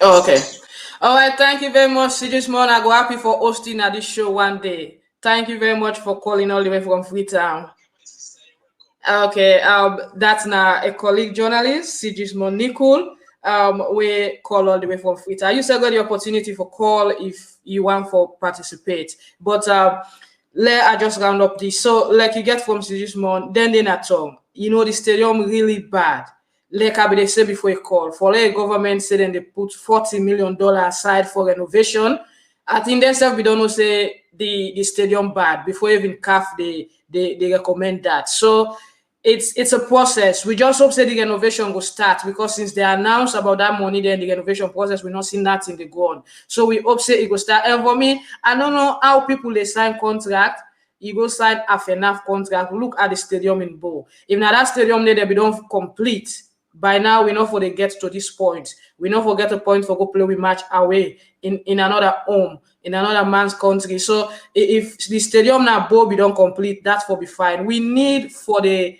Oh, okay. All right. Thank you very much, Sigismund. I go happy for hosting at this show one day. Thank you very much for calling all the way from Freetown. Okay. That's now a colleague journalist, Sigismund Nicol. We call all the way from Freetown. You still got the opportunity for call if you want for participate. But let I just round up this. So like you get from Sigismund, then they not tongue. The stadium really bad. Like they said before a call, for the government said then they put $40 million aside for renovation. I think themselves we don't know say the stadium bad before even CAF they recommend that. So it's a process. We just hope say the renovation will start, because since they announced about that money, then the renovation process, we not seen that in the go on. So we hope say it will start. And for me, I don't know how people they sign contract. You go sign half enough contract. Look at the stadium in Bo. If now that stadium there be don't complete, by now we know for they get to this point. We know for get a point for go play we match away in another home, in another man's country. So if the stadium now Bo be don't complete, that's for be fine. We need for the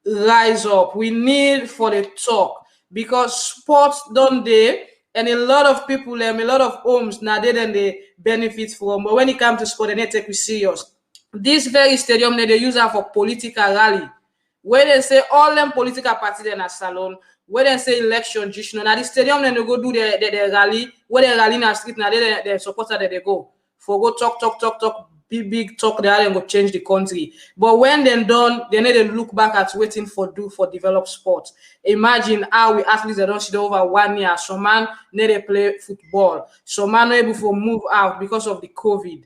rise up. We need for the talk, because sports don't they, and a lot of people, a lot of homes now they benefit from. But when it comes to sport, they take it serious. This very stadium they use it for political rally. Where they say all them political parties in a salon, where they say election, just now the stadium then they go do the rally, where they rally in the street now they supporter that they go for go talk. Big talk there and go change the country. But when they're done, they need to look back at waiting for develop sports. Imagine how we athletes they don't see over 1 year. Some man need to play football. Some man not able to move out because of the COVID.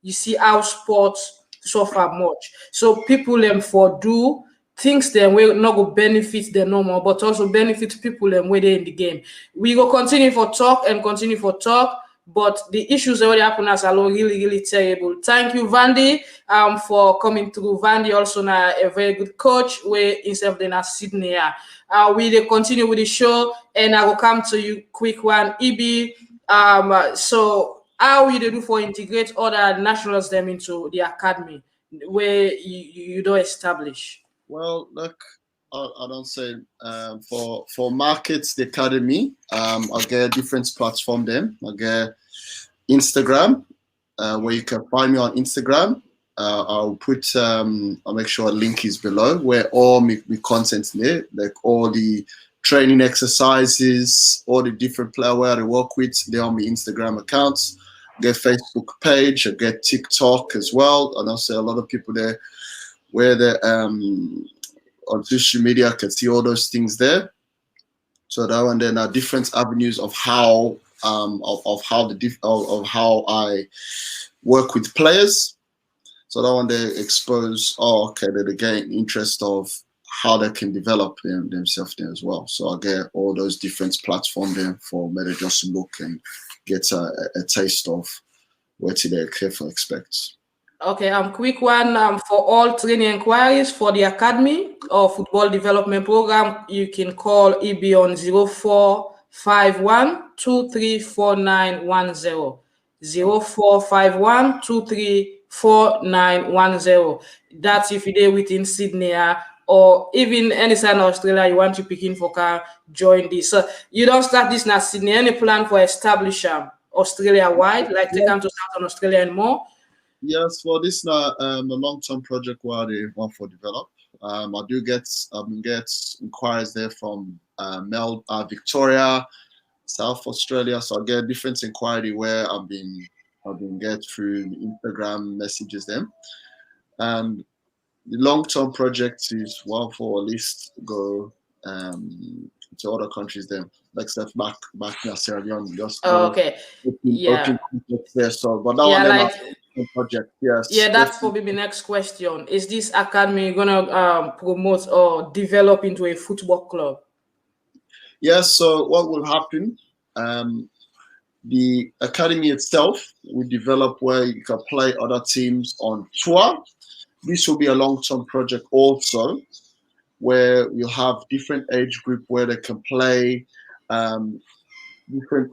You see how sports suffer much. So people them for do things them will not go benefit them no more, but also benefit people them where they in the game. We go continue for talk. But the issues that already happen as alone really terrible. Thank you, Vandy, for coming through. Vandy also now a very good coach. We instead in Sydney. We continue with the show, and I will come to you quick one. Ibby, so how you do for integrate other nationals them into the academy where you don't establish? Well, look, I don't say for markets, the academy, I get different platform them. I get Instagram, where you can find me on Instagram. I'll make sure a link is below where all my content there, like all the training exercises, all the different player where I work with, they're on my Instagram accounts. I get Facebook page, I get TikTok as well. And also a lot of people there where they on social media can see all those things there. So that one then are different avenues of how how I work with players. So that one they expose they gain interest of how they can develop themselves there as well. So I get all those different platforms there for me to just look and get a taste of what they carefully expect. Okay, quick one for all training inquiries for the academy or football development program. You can call Ibby on 0451 234910. 0451 234910. That's if you're within Sydney or even any side of Australia you want to pick in for car, join this. So you don't start this now Sydney. Any plan for establish Australia wide, like they come to Southern Australia and more? Yes, for this now a long-term project where they want to develop. I do get inquiries there from Victoria, South Australia. So I get different inquiry where I've been get through Instagram messages them. And the long-term project is for at least go to other countries then. Like stuff back in Sierra Leone. Just okay. Yeah. There, so but that one like project, yes. Yeah, that's probably the next question. Is this academy gonna promote or develop into a football club? Yes, so what will happen? The academy itself will develop where you can play other teams on tour. This will be a long-term project also, where you'll have different age group where they can play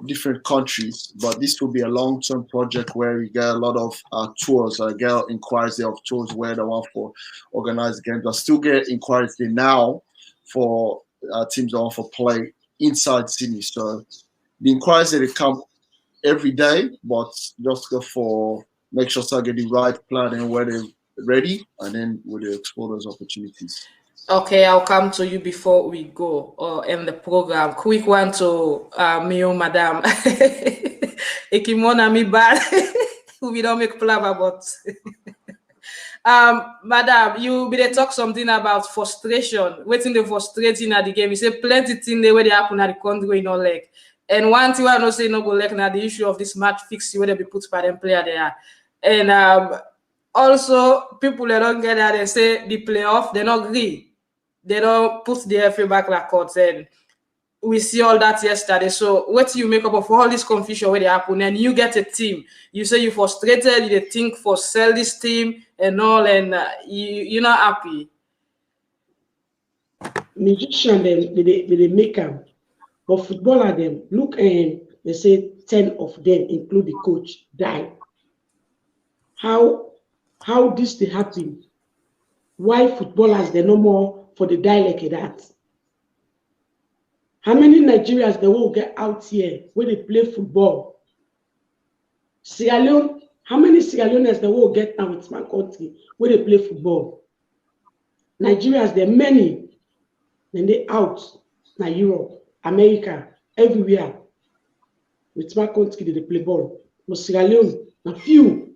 different countries, but this will be a long-term project where you get a lot of tours. I get inquiries there of tours where they want for organized games. I still get inquiries there now for teams that want for play inside Sydney. So the inquiries that they come every day, but just go for make sure I get the right plan and where they're ready, and then we'll explore those opportunities. Okay, I'll come to you before we go in the program. Quick one to me, madam. Ekimona mi bad. We don't make plava, but madam, you better talk something about frustration. Waiting the frustrating at the game. You say plenty things where they happen at the country, like And one thing I know say no go like now the issue of this match fixing where they be put by them player there. And also people they don't get that they say the playoff, they don't agree. They don't put the FA back records and we see all that yesterday. So what do you make up of all this confusion where they happen? And you get a team. You say you're frustrated, you think for sell this team and all, and you're not happy. Musician them they make them, but footballer them look and they say 10 of them, include the coach, die. How this they happen? Why footballers they no more for the die like that? How many Nigerians they will get out here where they play football? Sierra Leone, how many Sierra Leoneans they will get now with my country where they play football? Nigerians, there are many. Then they out na Europe, America, everywhere. With my country they play ball. But Sierra Leone, na few.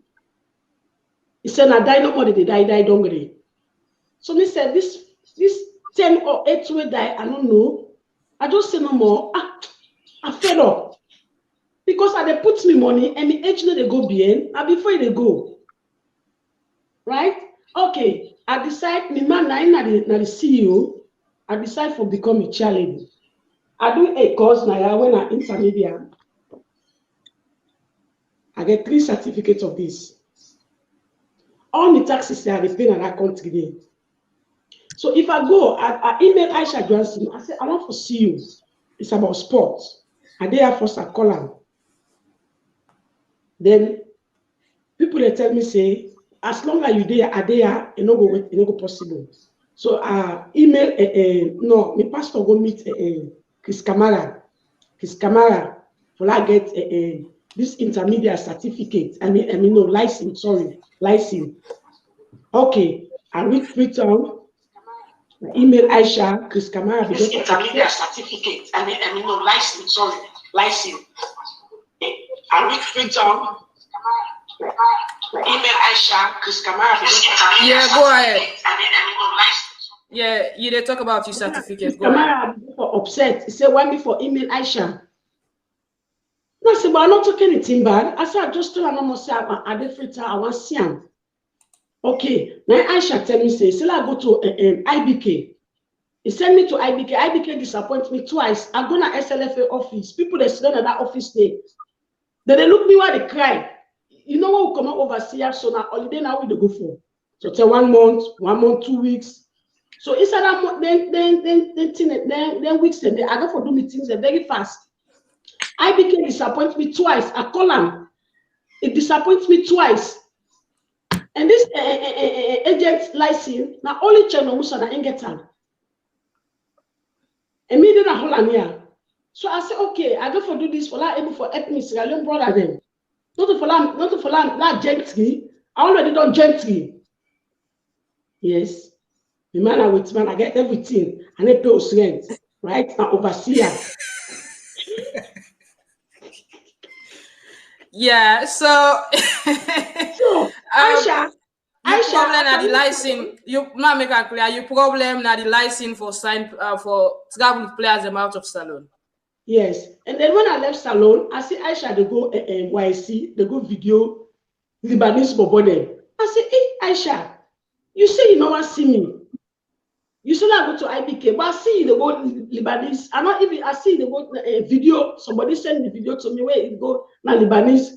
He said na die nobody they die don't agree. So me said this 10 or 8 will die, I don't know. I just say no more. I fed up. Because they put me money and me actually they go behind and before they go. Right? Okay. I decide me man na the CEO. I decide for become a cheerleader. I do a course now when I intermediate. I get 3 certificates of this. All the taxes I pay in that country there. So if I go, I email Aisha Johnson, I say, I want to see you. It's about sports. And they have first I call them. Then people they tell me, say, as long as you there, you no go possible. So email no, my pastor go meet Chris Kamara. Chris Kamara for I get this intermediate certificate. I mean no license, sorry, license. Okay, I reach out. Email Aisha, Chris Kamara. This intermediate certificate. I mean no license, sorry, license. I reach out. Email Aisha, Chris Kamara. Yeah, go ahead. Yeah, you they talk about your certificate. Go ahead. Upset. He said, why me for email Aisha? No, I said, but I'm not talking anything bad. I said, I just told her no more say I did free time, I want to see him. Okay, now Aisha tell me, say, I go to IBK. He sent me to IBK. IBK disappointed me twice. I go to SLFA office. People they sit down at that office there. Then they look me while they cry. You know what will come up overseas, so now holiday now we go for. So tell 1 month, 2 weeks. So inside that month, then weeks, then I go for do meetings very fast. IBK disappoints me twice. I call them. It disappoints me twice. And this agent license, now only channel Musa na Engetan. And me then I hold on here. So I say, okay, I go for do this for that able for help me Sierra Leone brother them. Not to for that gentry. I already done gentry. Yes. The man I with man, I get everything. And they pay us rent. Right? Now overseer. Yeah, so Aisha, problem na the license. You not make it clear. Your problem na the license for sign for travel with players them out of salon. Yes, and then when I left salon, I see Aisha they go YC, they go video Lebanese bobo them. I say, hey Aisha, you say you no want see me. You said I go to IBK, but I see the go Lebanese. I not even I see the go video. Somebody send the video to me where it go na Lebanese.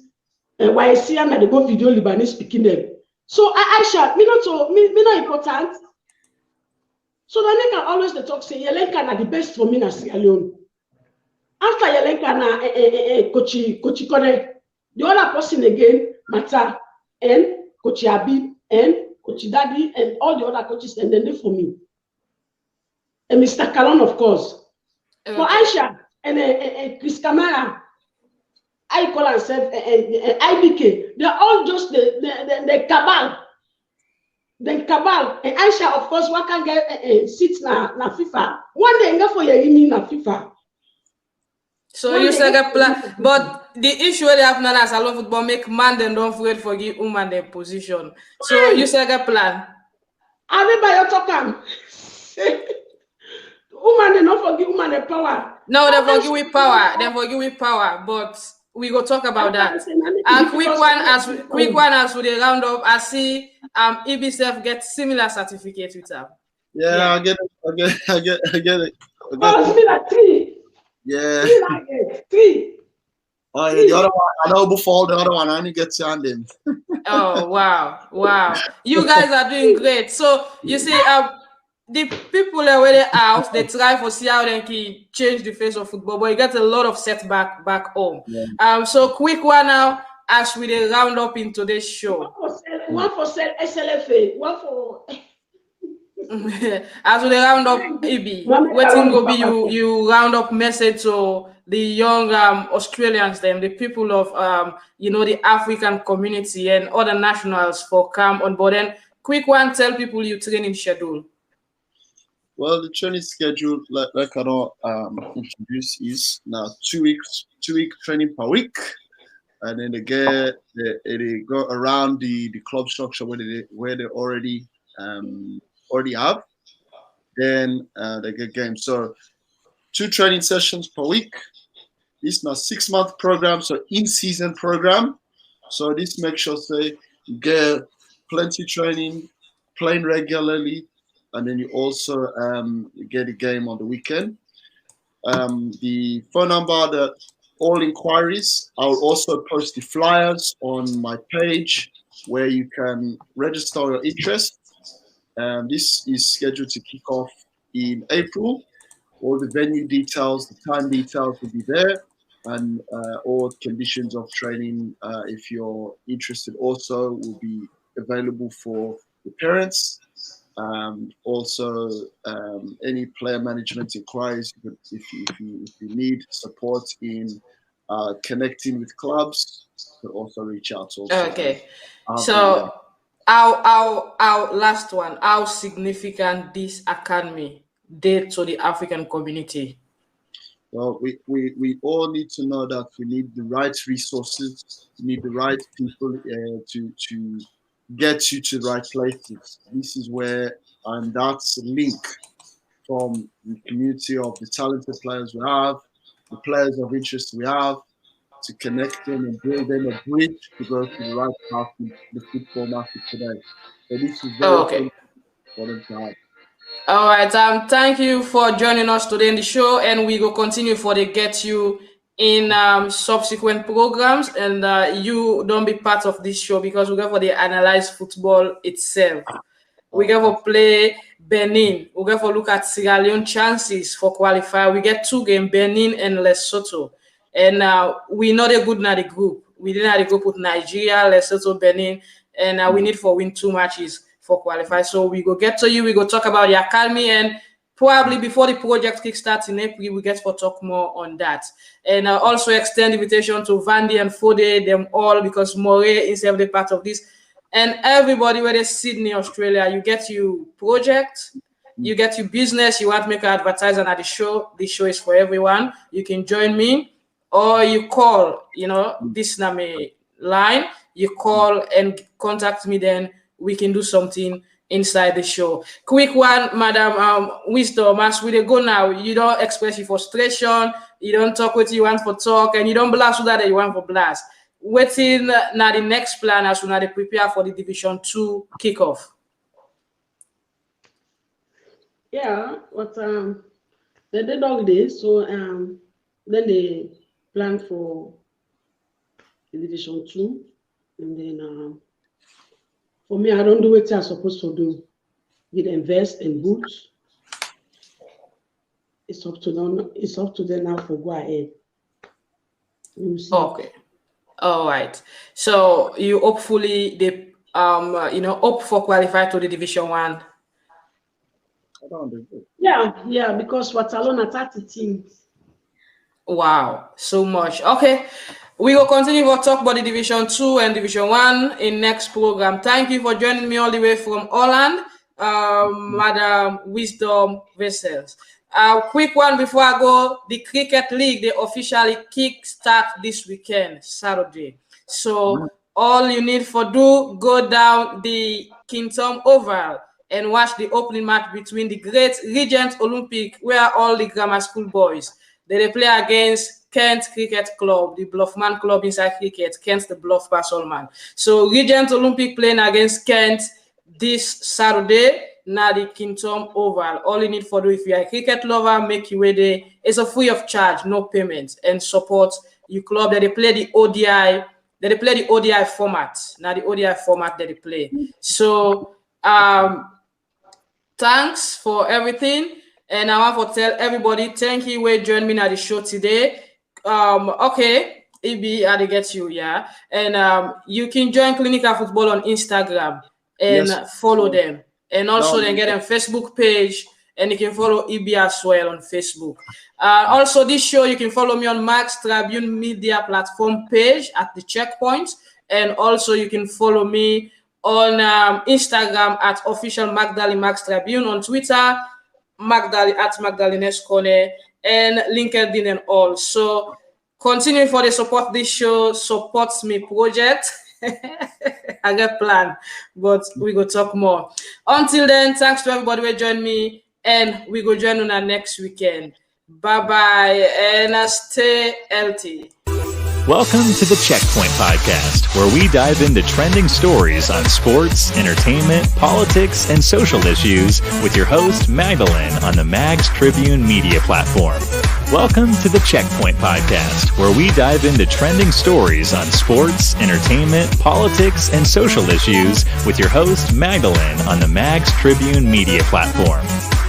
Why I see and they go video Lebanese speaking them. So Aisha, me not important. So then they can always the talk say Yelenka na the best for me na Sierra Leone. After Yelenka na Kochi Kone, the other person again Mata and Kochi Abi and Kochi Daddy and all the other coaches and then they for me. And Mr. Kalon, of course. For Aisha and Chris Kamara, I call myself IBK. They're all just the cabal. The cabal. And Aisha, of course, one can get seats na FIFA. One day, go for your na FIFA. So you say a plan, but the issue they have now as alone football make man them don't afraid for give woman their position. So you say a plan. Everybody talking. Woman they not forgive woman the power. No, they forgive with power. They forgive with power, but we go talk about that. A quick one as with the roundup. I see Ibby Sesay get similar certificate with her. Yeah, I get it. Oh, it's me like 3. Yeah. 3 like 3. Oh, yeah, the other one, I know before the other one, I only get to hand him. Oh, wow. You guys are doing great. So, you see, the people where they out, they try for see how they can change the face of football, but you get a lot of setback back home. Yeah. So quick one now, as we dey round up in today's show. One for SLFA, one for... As we dey round up, Ibby, wetin go be you round up message to the young Australians, them, the people of the African community and other nationals for come on board. And quick one, tell people your training schedule. Well, the training schedule, like I know, introduce is now 2 weeks, 2-week training per week, and then they go around the club structure where they already have. Then they get games. So 2 training sessions per week. This is now 6-month program, so in-season program. So this makes sure you get plenty training, playing regularly, and then you also get a game on the weekend. The phone number, all inquiries, I will also post the flyers on my page where you can register your interest. This is scheduled to kick off in April. All the venue details, the time details will be there, and all conditions of training, if you're interested, also will be available for the parents. Also, any player management inquiries, if you need support in connecting with clubs, you can also reach out. Okay. So our last one, how significant this academy did to the African community? Well, we all need to know that we need the right resources, we need the right people to get you to the right places. This is where, and that's a link from the community of the talented players we have, the players of interest we have, to connect them and build them a bridge to go to the right path in the football market today. So this is very important to have. All right, thank you for joining us today in the show, and we will continue for the get you in subsequent programs, and you don't be part of this show because we go for the analyze football itself. We go for play Benin. We go for look at Sierra Leone chances for qualify. We get 2 games, Benin and Lesotho, and we not a good in the group. We didn't have a group with Nigeria, Lesotho, Benin, and we need for win 2 matches for qualify. So we go get to you. We go talk about the academy, and probably before the project kickstarts in April, we get for talk more on that. And also extend invitation to Vandy and Fode, them all, because Moray is every part of this. And everybody, whether Sydney, Australia, you get your project, you get your business, you want to make an advertisement at the show. This show is for everyone. You can join me, or you call, this is my line. You call and contact me, then we can do something inside the show. Quick one, Madam Wisdom, as we go now, you don't express your frustration, you don't talk what you want for talk, and you don't blast with that you want for blast. Waiting now the next plan as we now prepare for the Division 2 kickoff. Yeah, but they did all this, so then they plan for the Division 2, and then for me, I don't do what I'm supposed to do. We invest in boots. It's up to them. It's up to them now for go ahead. Okay. All right. So you hopefully they hope for qualify to the Division 1. Yeah, because Watalona 30 teams. Wow, so much. Okay. We will continue to talk about the Division 2 and Division 1 in next program. Thank you for joining me all the way from Holland, Madam Wisdom Wessels. Quick one before I go. The Cricket League, they officially kick-start this weekend, Saturday. So all you need for go down the Kingdom Oval and watch the opening match between the great Regent Olympic, where all the grammar school boys, They play against Kent Cricket Club, the Bluffman Club inside cricket, Kent the Bluff Basalman. So Regent Olympic playing against Kent this Saturday, now the Kingdom Oval. All you need for do if you're a cricket lover, make your way there. It's a free of charge, no payment, and support your club. That they play the ODI. They play the ODI format. Now the ODI format that they play. So thanks for everything. And I want to tell everybody, thank you for joining me at the show today. Okay, Ibby, I get you, yeah. And you can join Clinical Football on Instagram and follow them. And also then get a Facebook page, and you can follow Ibby as well on Facebook. Also, this show, you can follow me on Max Tribune Media Platform page at the Checkpoint. And also you can follow me on Instagram at official Magdalene Max Tribune, on Twitter, Magdalene at Magdalene's Corner, and LinkedIn and all. So continue for the support this show, supports me project. I got plan, but we go talk more. Until then, thanks to everybody who joined me, and we go join on our next weekend. Bye-bye, and stay healthy. Welcome to the Checkpoint Podcast, where we dive into trending stories on sports, entertainment, politics, and social issues with your host, Magdalene, on the Mags Tribune media platform. Welcome to the Checkpoint Podcast, where we dive into trending stories on sports, entertainment, politics, and social issues with your host, Magdalene, on the Mags Tribune media platform.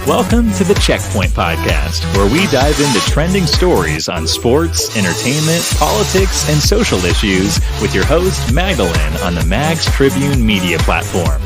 Welcome to the Checkpoint Podcast, where we dive into trending stories on sports, entertainment, politics, and social issues with your host, Magdalene, on the Mags Tribune media platform.